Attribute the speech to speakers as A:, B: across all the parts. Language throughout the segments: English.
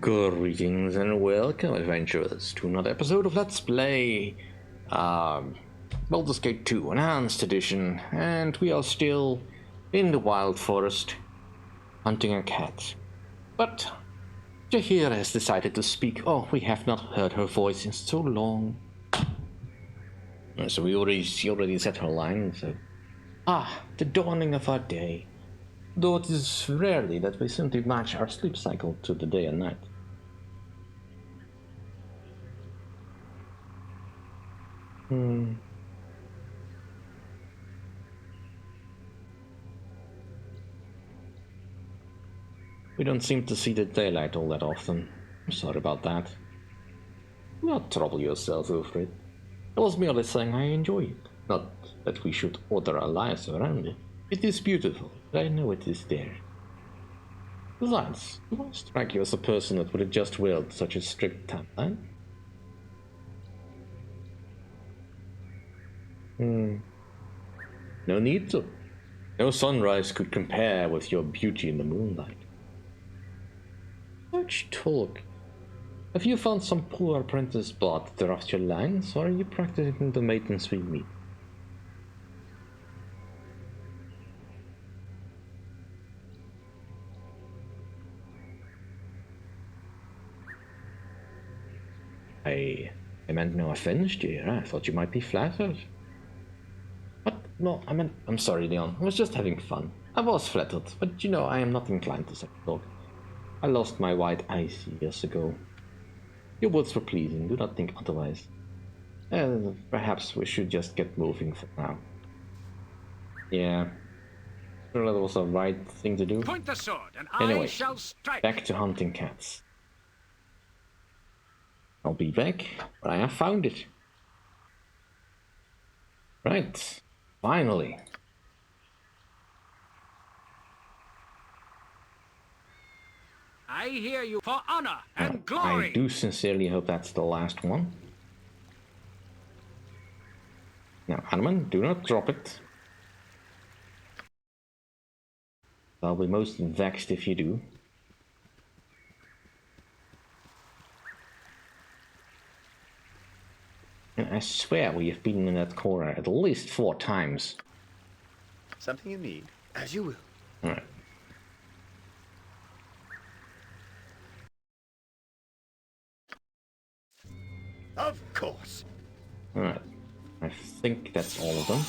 A: Greetings and welcome, adventurers, to another episode of Let's Play Baldur's Gate 2 Enhanced Edition, and we are still in the wild forest hunting a cat. But Jahira has decided to speak. Oh, we have not heard her voice in so long. So she already said her line, so... the dawning of our day. Though it is rarely that we simply match our sleep cycle to the day and night. We don't seem to see the daylight all that often. I'm sorry about that. Do not trouble yourself over it. I was merely saying I enjoy it. Not that we should order our lives around it. It is beautiful, but I know it is there. Besides, do I strike you as a person that would adjust well to such a strict timeline? No need to. No sunrise could compare with your beauty in the moonlight. Such talk. Have you found some poor apprentice blood to interrupt your lines, or are you practicing the maidens we meet? I meant no offense, dear. I thought you might be flattered. What? No, I'm sorry, Leon. I was just having fun. I was flattered, but you know, I am not inclined to such talk. I lost my white eyes years ago. Your words were pleasing, do not think otherwise. Perhaps we should just get moving for now. Yeah. Sure, that was the right thing to do.
B: Point the sword, and
A: anyway,
B: I shall strike.
A: Back to hunting cats. I'll be back when I have found it. Right, finally.
B: I hear you for honor and glory.
A: I do sincerely hope that's the last one. Now, Hanuman, do not drop it. I'll be most vexed if you do. And I swear we have been in that corner at least 4 times.
C: Something you need? As you will.
A: Alright.
C: Of course.
A: Alright. I think that's all of them.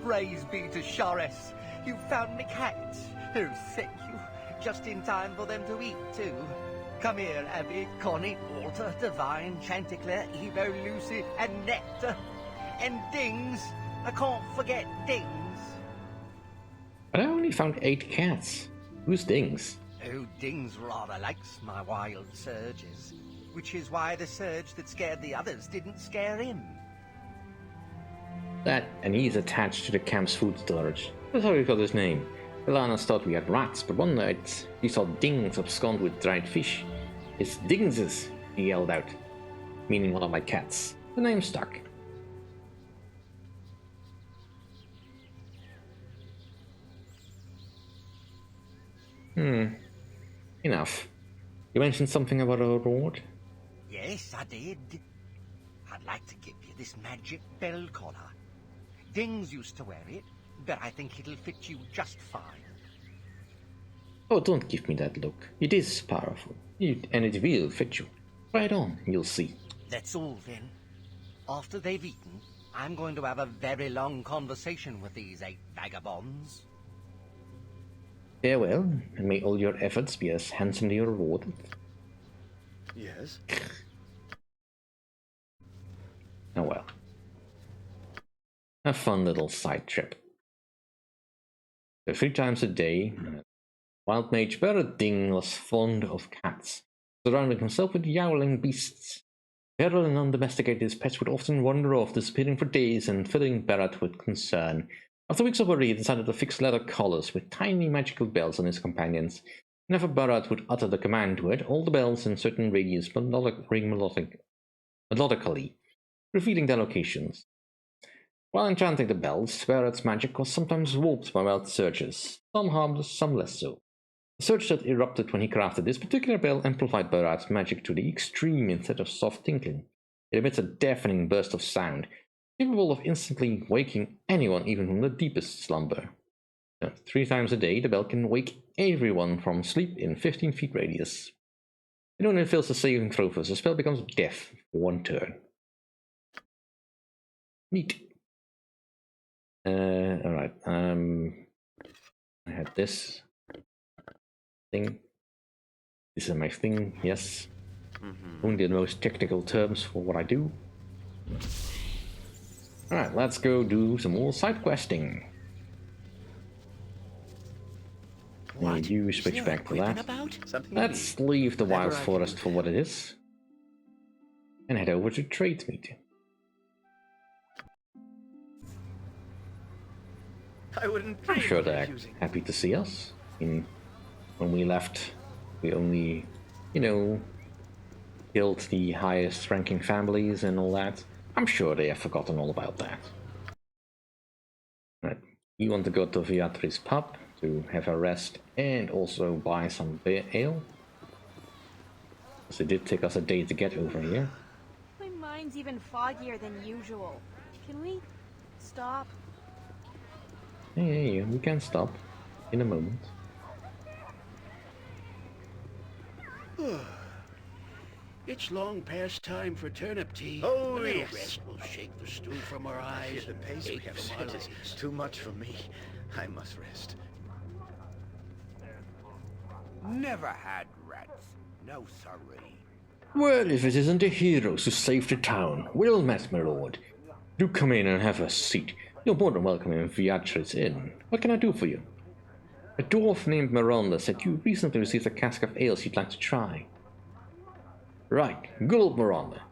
D: Praise be to Shares. You found me cat. Oh, thank you. Just in time for them to eat, too. Come here, Abby, Connie, Walter, Divine, Chanticleer, Evo, Lucy, and Nectar. And Dings. I can't forget Dings.
A: But I only found 8 cats. Who's Dings?
D: Oh, Dings rather likes my wild surges. Which is why the surge that scared the others didn't scare him.
A: That, and he's attached to the camp's food storage. That's how we got his name. Ilanas thought we had rats, but one night he saw Dings abscond with dried fish. It's Dingses, he yelled out, meaning one of my cats. The name stuck. Enough. You mentioned something about a reward?
D: Yes, I did. I'd like to give you this magic bell collar. Dings used to wear it, but I think it'll fit you just fine.
A: Oh, don't give me that look. It is powerful, and it will fit you. Try it on, you'll see.
D: That's all then. After they've eaten, I'm going to have a very long conversation with these 8 vagabonds.
A: Farewell, and may all your efforts be as handsomely rewarded.
C: Yes.
A: Oh well. A fun little side trip. So 3 times a day, wild mage Ding was fond of cats, surrounding himself with yowling beasts. Feral and undomesticated pets would often wander off, disappearing for days and filling Barrett with concern. After weeks of worry, he decided to fix leather collars with tiny magical bells on his companions. Whenever Barat would utter the command word, all the bells in certain radius ring melodically, revealing their locations. While enchanting the bells, Barat's magic was sometimes warped by wild surges, some harmless, some less so. The surge that erupted when he crafted this particular bell amplified Barat's magic to the extreme instead of soft tinkling. It emits a deafening burst of sound, capable of instantly waking anyone even from the deepest slumber. 3 times a day, the bell can wake everyone from sleep in 15 feet radius. And when it fails a saving throw, the spell becomes deaf for 1 turn. Neat. Alright, I had this thing. This is my thing, yes. Only the most technical terms for what I do. Alright, let's go do some more side questing. And you switch back to that. Let's leave the wild forest for what it is. And head over to trade meet. I'm sure they're happy to see us. I mean, when we left, we only, killed the highest ranking families and all that. I'm sure they have forgotten all about that. Right, you want to go to Viatra's pub to have a rest and also buy some ale. Because it did take us a day to get over here.
E: My mind's even foggier than usual. Can we stop?
A: Yeah, we can stop in a moment.
F: It's long past time for turnip tea.
C: Oh,
F: A little
C: yes.
F: rest will shake the stew from our eyes.
C: The pace we
F: ache
C: have
F: from our
C: set is
F: legs.
C: too much for me. I must rest.
B: Never had rats. No sorry.
A: Well, if it isn't the heroes who saved the town, well met, my lord. Do come in and have a seat. You're more than welcome in Viatra's inn. What can I do for you? A dwarf named Miranda said you recently received a cask of ale she'd like to try. Right, good old Miranda.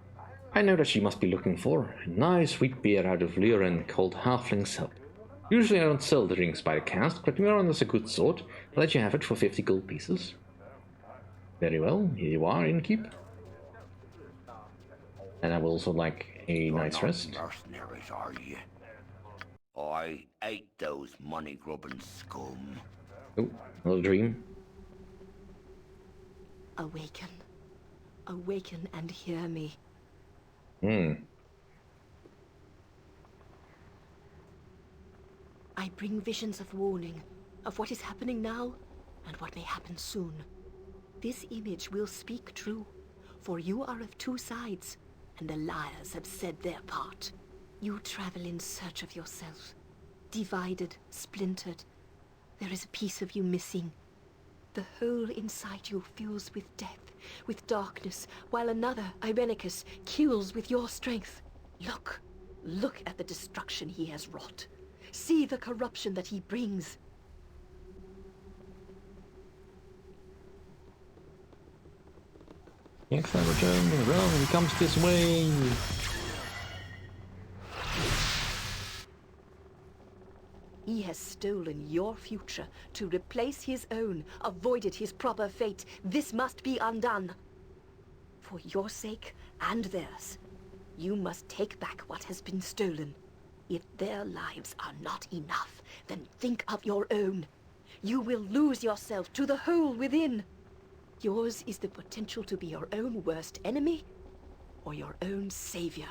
A: I know that she must be looking for a nice sweet beer out of Lyran called Halfling's Help. Usually I don't sell the drinks by the cask, but Miranda's a good sort. I'll let you have it for 50 gold pieces. Very well, here you are, innkeep. And I will also like a night's rest.
F: Mercenaries, are you? I hate those money-grubbing scum.
A: Oh, another dream.
G: Awaken. Awaken and hear me. I bring visions of warning, of what is happening now, and what may happen soon. This image will speak true, for you are of 2 sides, and the liars have said their part. You travel in search of yourself, divided, splintered. There is a piece of you missing. The hole inside you fills with death, with darkness, while another, Irenicus, kills with your strength. Look at the destruction he has wrought. See the corruption that he brings.
A: Next time return, run, he comes this way.
G: He has stolen your future to replace his own, avoided his proper fate. This must be undone. For your sake and theirs, you must take back what has been stolen. If their lives are not enough, then think of your own. You will lose yourself to the hole within. Yours is the potential to be your own worst enemy or your own savior.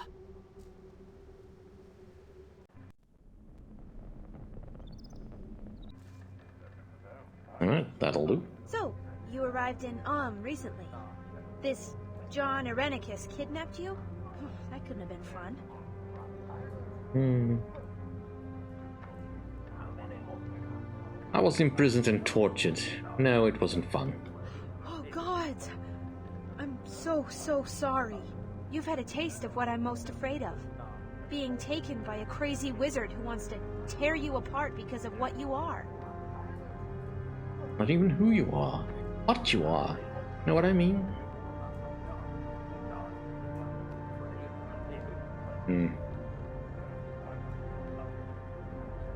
A: Alright, that'll do.
E: So, you arrived in recently. This John Irenicus kidnapped you? That couldn't have been fun.
A: I was imprisoned and tortured. No, it wasn't fun.
E: Oh, God! I'm so sorry. You've had a taste of what I'm most afraid of. Being taken by a crazy wizard who wants to tear you apart because of what you are.
A: Not even who you are. What you are. Know what I mean?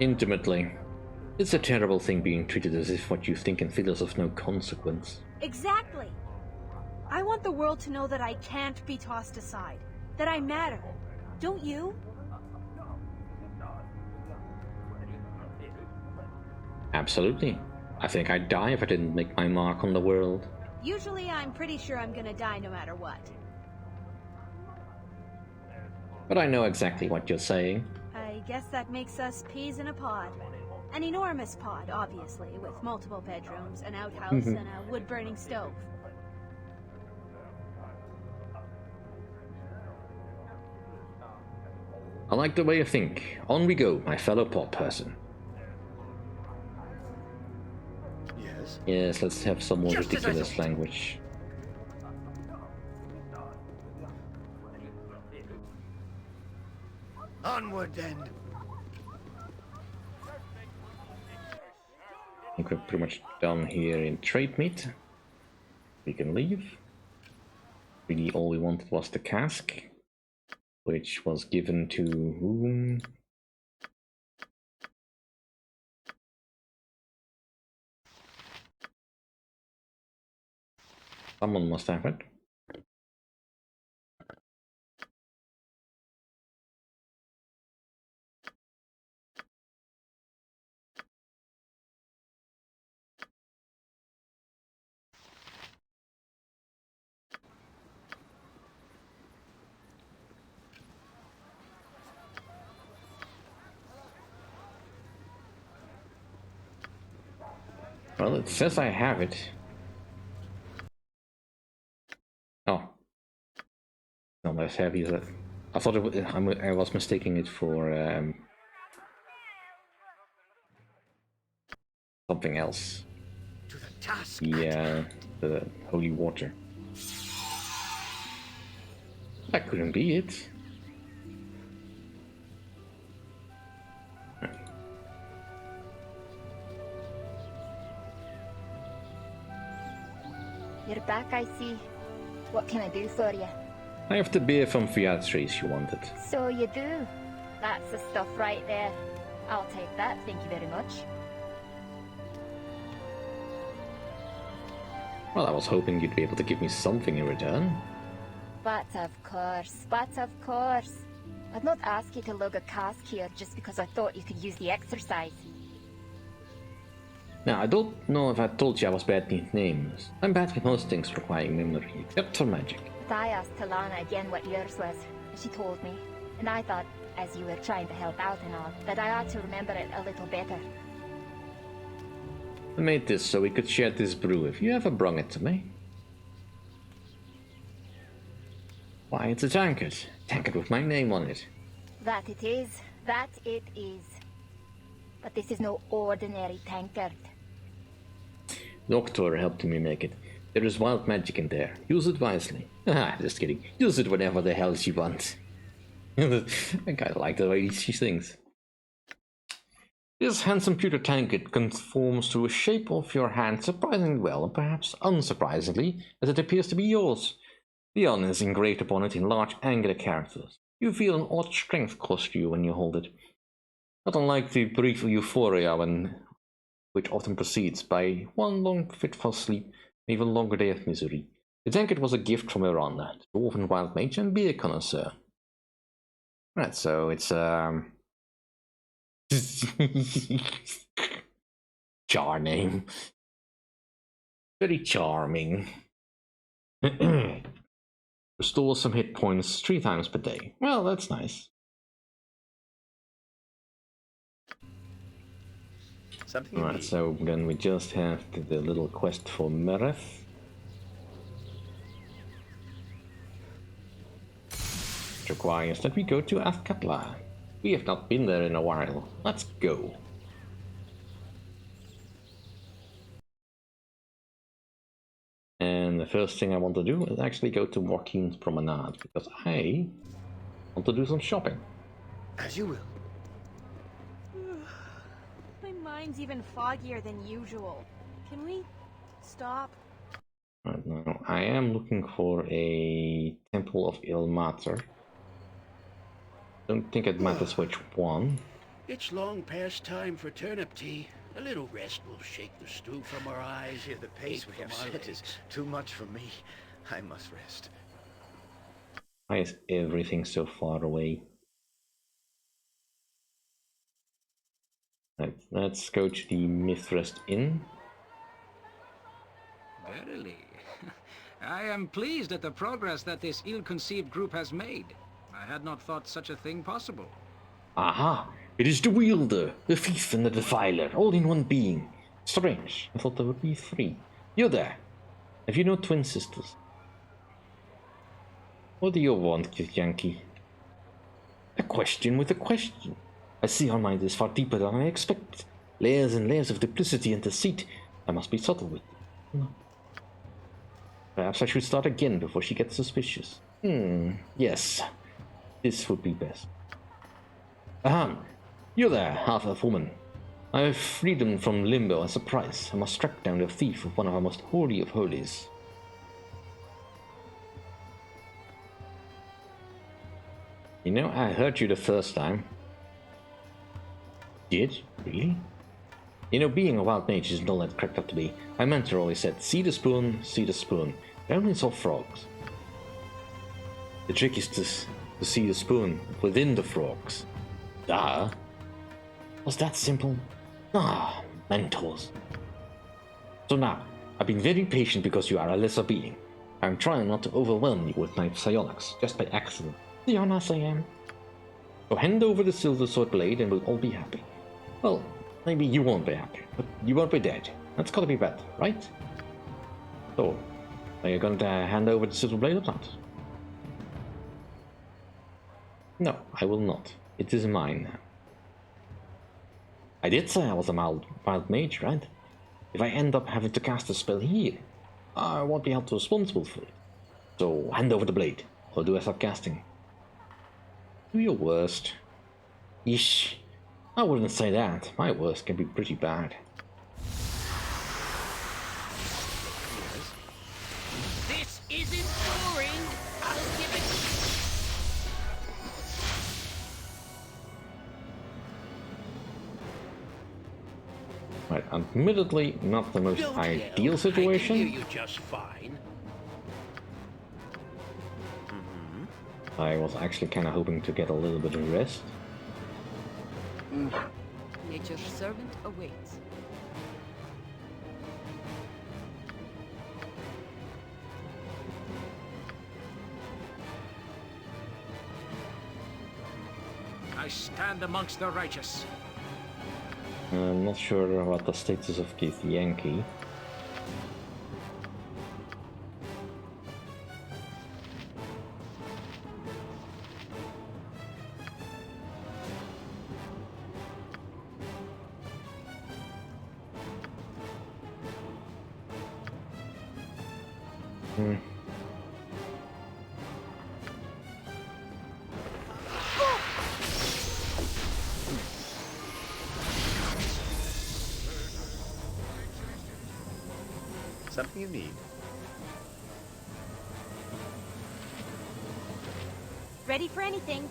A: Intimately. It's a terrible thing being treated as if what you think and feel is of no consequence.
E: Exactly! I want the world to know that I can't be tossed aside. That I matter. Don't you?
A: Absolutely. I think I'd die if I didn't make my mark on the world.
E: Usually I'm pretty sure I'm gonna die no matter what.
A: But I know exactly what you're saying.
E: I guess that makes us peas in a pod. An enormous pod, obviously, with multiple bedrooms, an outhouse, and a wood-burning stove.
A: I like the way you think. On we go, my fellow pod person.
C: Yes?
A: Yes, let's have some more
C: Just as I
A: ridiculous
C: thought.
A: language.
C: Onward then.
A: I think we're pretty much done here in trade meet. We can leave. Really all we wanted was the cask, which was given to whom? Someone must have it. Well, it says I have it. Oh. Not less heavy, is it? I thought I was mistaking it for something else.
C: To the task.
A: Yeah, the holy water. That couldn't be it.
H: You're back, I see. What can I do for you?
A: I have the beer from Viatra you wanted.
H: So you do. That's the stuff right there. I'll take that, thank you very much.
A: Well, I was hoping you'd be able to give me something in return.
H: But of course, I'd not ask you to lug a cask here just because I thought you could use the exercise.
A: Now, I don't know if I told you I was bad with names. I'm bad with most things requiring memory, except for magic.
H: But I asked Talana again what yours was, and she told me. And I thought, as you were trying to help out and all, that I ought to remember it a little better.
A: I made this so we could share this brew if you ever brung it to me. Why, it's a tankard. Tankard with my name on it.
H: That it is. But this is no ordinary tankard.
A: Doctor helped me make it. There is wild magic in there. Use it wisely. Ah, just kidding. Use it whenever the hell you want. I kinda like the way she sings. This handsome pewter tankard conforms to a shape of your hand surprisingly well, and perhaps unsurprisingly, as it appears to be yours. The on is engraved upon it in large angular characters. You feel an odd strength close to you when you hold it. Not unlike the brief euphoria which often precedes by one long fitful sleep and even longer day of misery. The tankard was a gift from Miranda, the dwarven wild mage and beer connoisseur. Right, so it's Char name. Very charming. Restore some hit points 3 times per day. Well, that's nice.
C: Something
A: Alright, so then we just have the little quest for Mereth. Which requires that we go to Athkatla. We have not been there in a while. Let's go. And the first thing I want to do is actually go to Joaquin's Promenade, because I want to do some shopping.
C: As you will.
E: My mind's even foggier than usual. Can we stop?
A: Right now, I am looking for a Temple of Ilmater. Don't think it matters which one.
F: It's long past time for turnip tea. A little rest will shake the stew from our eyes.
C: Here, the pace we have set is too much for me. I must rest.
A: Why is everything so far away? Right, let's go to the Mithrest Inn.
B: Verily. I am pleased at the progress that this ill-conceived group has made. I had not thought such a thing possible.
A: Aha! It is the Wielder, the Thief, and the Defiler, all in one being. Strange. I thought there would be three. You're there. Have you no twin sisters? What do you want, Yankee? A question with a question. I see our mind is far deeper than I expected. Layers and layers of duplicity and deceit. I must be subtle with it. Perhaps I should start again before she gets suspicious. Yes. This would be best. Ahem. You're there, half-elf woman. I have freedom from limbo as a price. I must track down the thief of one of our most holy of holies. You know, I heard you the first time. Did? Really? You know, being a wild mage isn't all that cracked up to be. My mentor always said, see the spoon, see the spoon. I only saw frogs. The trick is to see the spoon within the frogs. Duh. Was that simple? Ah, mentors. So now, I've been very patient because you are a lesser being. I'm trying not to overwhelm you with my psionics, just by accident. The honest I am. So hand over the silver sword blade and we'll all be happy. Well, maybe you won't be happy, but you won't be dead. That's gotta be better, right? So, are you going to hand over the silver blade or not? No, I will not. It is mine now. I did say I was a wild mage, right? If I end up having to cast a spell here, I won't be held responsible for it. So hand over the blade, or do I start casting? Do your worst. Yeesh. I wouldn't say that. My worst can be pretty bad.
F: This isn't boring. I'll give it.
A: Right, admittedly, not the most
F: Don't
A: ideal
F: yell. I
A: situation.
F: can hear you just fine.
A: I was actually kind of hoping to get a little bit of rest.
G: Nature's servant awaits.
B: I stand amongst the righteous.
A: I'm not sure what the status of this Yankee.
C: Something you need.
E: Ready for anything.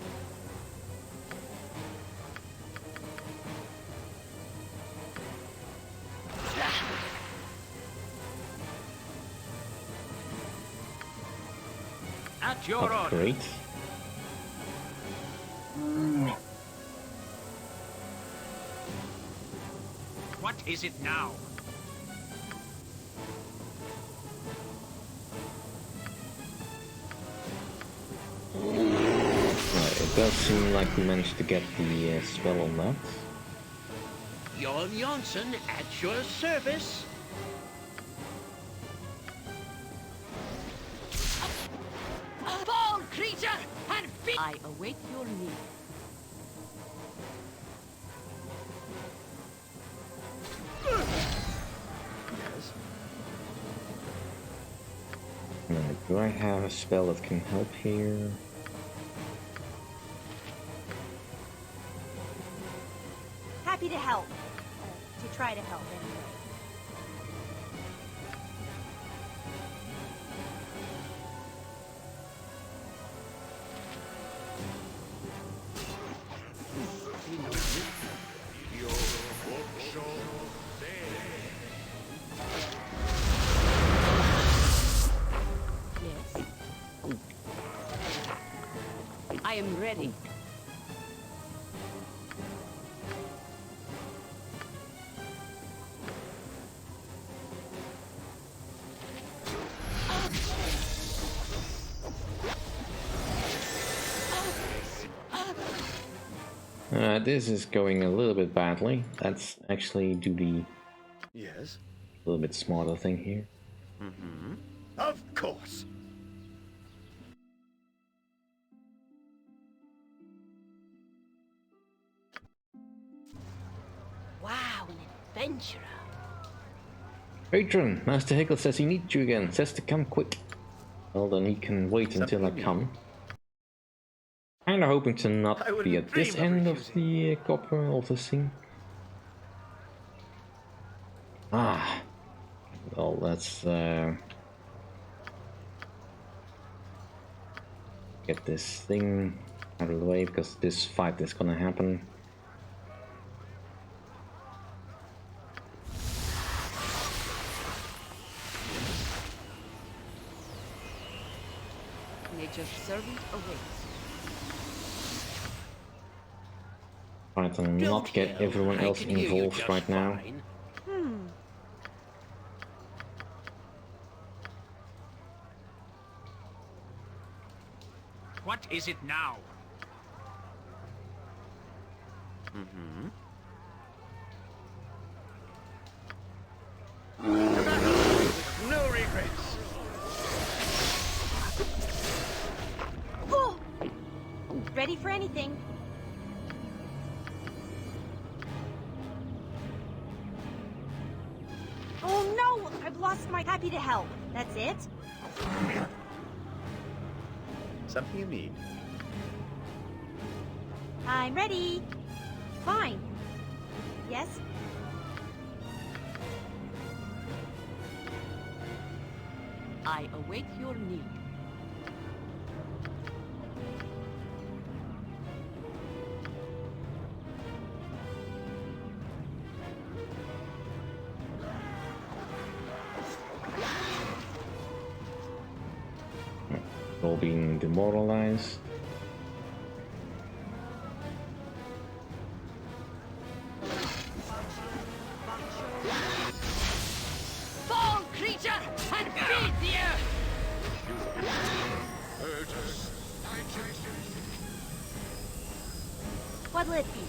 B: At your
A: Not
B: order.
A: great.
B: What is it now?
A: Right, it does seem like we managed to get the spell on that.
F: Jon Jonsson at your service.
G: Bold creature and feet! I await your need.
C: Yes.
A: Right, do I have a spell that can help here?
E: Happy to help. To try to help, anyway.
G: I am ready.
A: This is going a little bit badly. Let's actually do the
C: Yes?
A: little bit smarter thing here.
C: Mm-hmm. Of course.
G: Wow, an adventurer.
A: Patron, Master Hickle says he needs you again. Says to come quick. Well, then he can wait until I come. Kinda hoping to not be at this end of the copper of the scene. Ah. Well, let's get this thing out of the way, because this fight is gonna happen.
G: Nature's servant awaits.
A: Try to not get everyone else involved right now.
B: What is it now?
C: Mm-hmm. No regrets.
E: Oh! Ready for anything. Oh no! I've lost my happy to help. That's it?
C: Something you need?
E: I'm ready. Fine. Yes?
G: I await your need.
A: All being demoralized.
G: Fall, creature, and feed the earth!
E: What'll it be?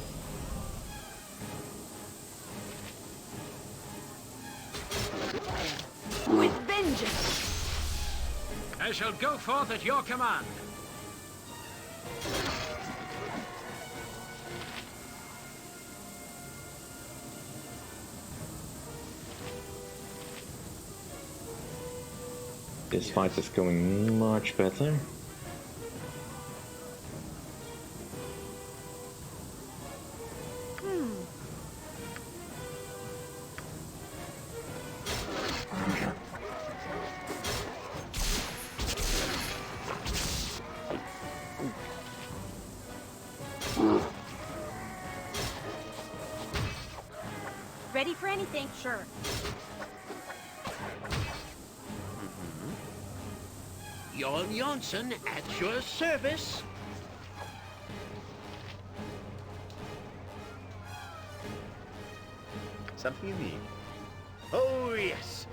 G: With vengeance!
B: I shall go forth at your command.
A: This fight is going much better.
E: Ready for anything? Sure.
F: Jon Janssen at your service.
C: Something you need? Oh, yes.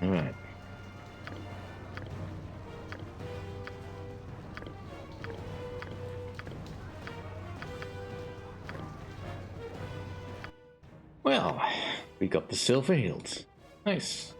A: Alright. Well, we got the Silver Hills. Nice.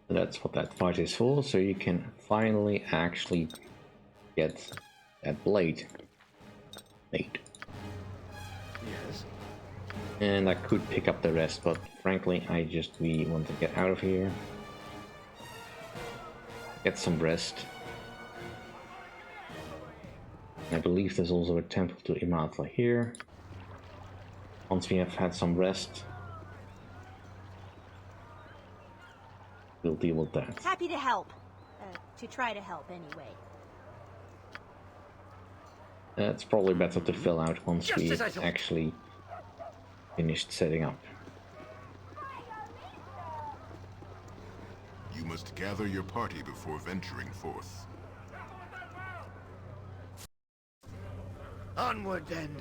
A: That's what that fight is for, so you can finally actually get that blade made.
C: Yes.
A: And I could pick up the rest, but frankly I just really want to get out of here. Get some rest. I believe there's also a temple to Viatra here. Once we have had some rest. we'll deal with that.
E: Happy to help. To try to help, anyway.
A: It's probably better to fill out once
C: Just
A: we
C: as I thought.
A: actually finished setting up.
I: You must gather your party before venturing forth.
C: Onward, then.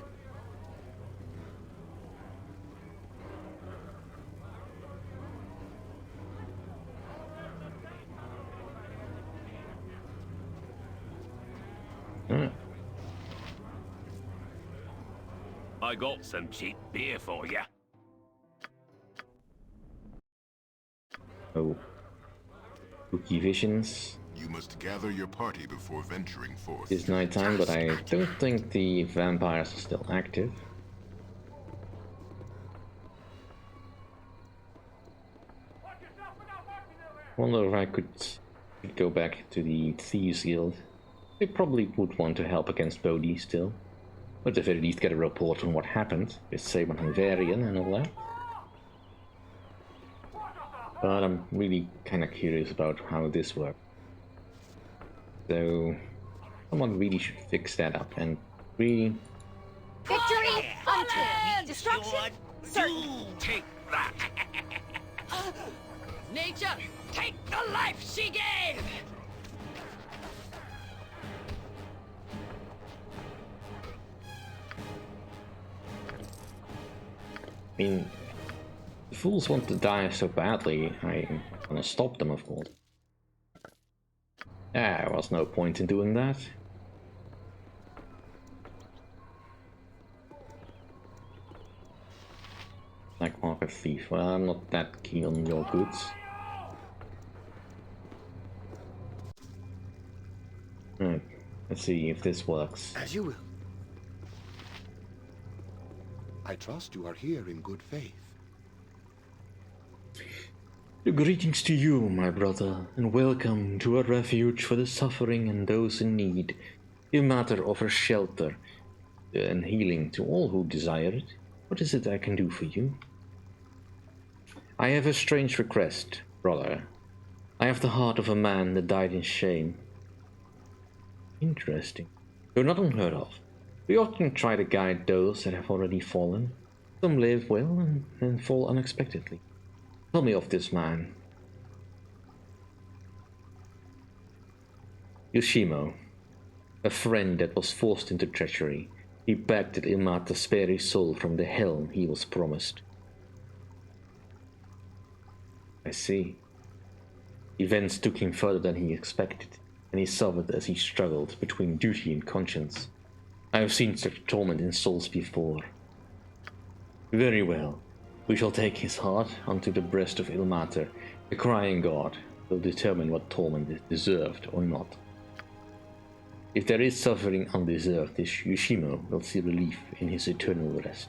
J: I got some cheap beer for you.
A: Oh. Spooky visions.
I: You must gather your party before venturing forth.
A: It's nighttime, but I don't think the vampires are still active. Wonder if I could go back to the Thieves Guild. They probably would want to help against Bodhi still. But at the very least get a report on what happened with Saban and Varian and all that. But I'm really kind of curious about how this works. So someone really should fix that up and really...
E: Victory! Until destruction? Certain.
J: Take that!
G: Nature, take the life she gave!
A: I mean, the fools want to die so badly, I'm gonna stop them, of course. There was no point in doing that. Black market thief. Well, I'm not that keen on your goods. Right, let's see if this works.
C: As you will.
I: I trust you are here in good faith.
A: Greetings to you, my brother, and welcome to a refuge for the suffering and those in need. Viatra offers shelter and healing to all who desire it. What is it I can do for you? I have a strange request, brother. I have the heart of a man that died in shame. Interesting. Though not unheard of. We often try to guide those that have already fallen. Some live well and fall unexpectedly. Tell me of this man. Yoshimo, a friend that was forced into treachery. He begged that Ilmata spare his soul from the hell he was promised. I see. Events took him further than he expected, and he suffered as he struggled between duty and conscience. I have seen such torment in souls before. Very well. We shall take his heart unto the breast of Ilmater. The crying god will determine what torment is deserved or not. If there is suffering undeserved, this Yoshimo will see relief in his eternal rest.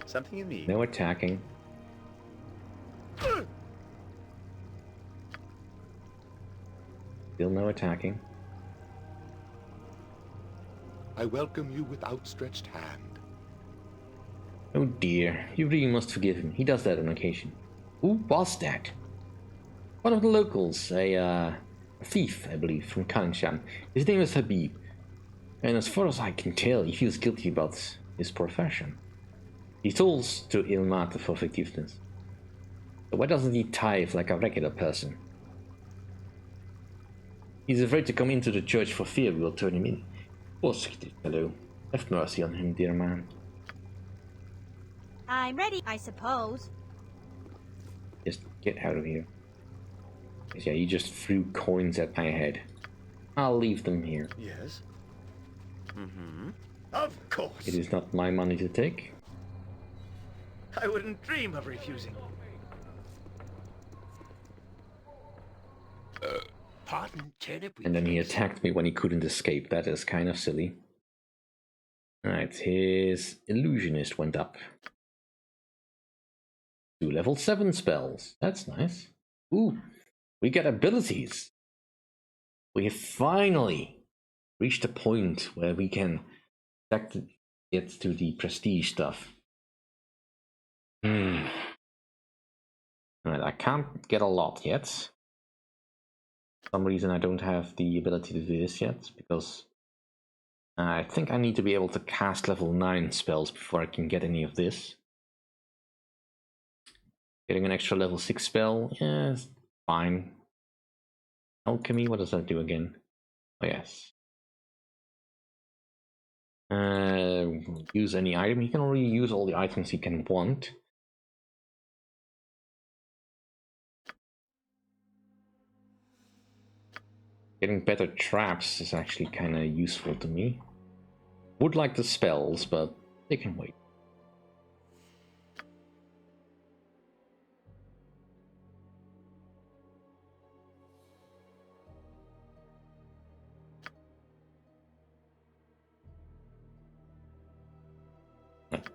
C: Something you need.
A: No attacking. Still no attacking.
I: I welcome you with outstretched hand.
A: Oh dear, you really must forgive him. He does that on occasion. Who was that? One of the locals, a thief, I believe, from Kanshan. His name is Habib. And as far as I can tell, he feels guilty about his profession. He tolls to Ilmata for forgiveness. So why doesn't he tithe like a regular person? He's afraid to come into the church for fear we will turn him in. Poor sick fellow. Have mercy on him, dear man.
E: I'm ready, I suppose.
A: Just get out of here. Yeah, you just threw coins at my head. I'll leave them here.
C: Yes? Mm-hmm. Of course.
A: It is not my money to take.
C: I wouldn't dream of refusing.
F: Pardon, turnip with
A: And then he
F: face.
A: attacked me when he couldn't escape. That is kind of silly. Alright, his illusionist went up. 2 level 7 spells. That's nice. Ooh, we get abilities. We have finally reached a point where we can get to the prestige stuff. Hmm. Alright, I can't get a lot yet. For some reason I don't have the ability to do this yet, because I think I need to be able to cast level 9 spells before I can get any of this. Getting an extra level 6 spell, yeah, it's fine. Alchemy, what does that do again? Oh yes. Use any item. You can only use all the items you can want. Getting better traps is actually kind of useful to me. Would like the spells, but they can wait.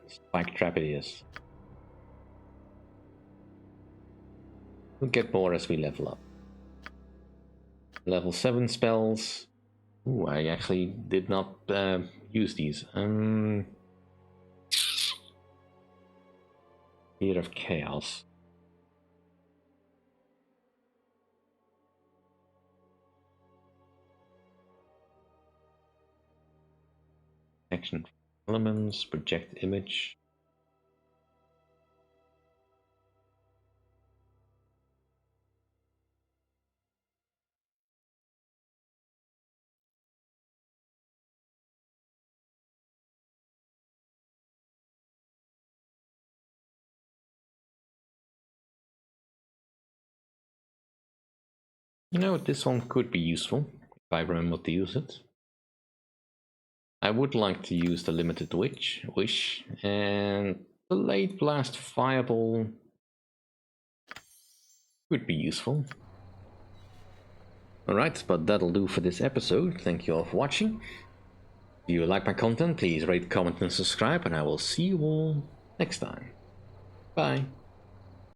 A: Spike trap it is. We'll get more as we level up. Level 7 spells. Ooh, I actually did not use these. Fear of Chaos. Action elements, project image. You know, this one could be useful if I remember to use it. I would like to use the limited wish, and the late blast fireball could be useful. Alright, but that'll do for this episode. Thank you all for watching. If you like my content, please rate, comment and subscribe, and I will see you all next time. Bye.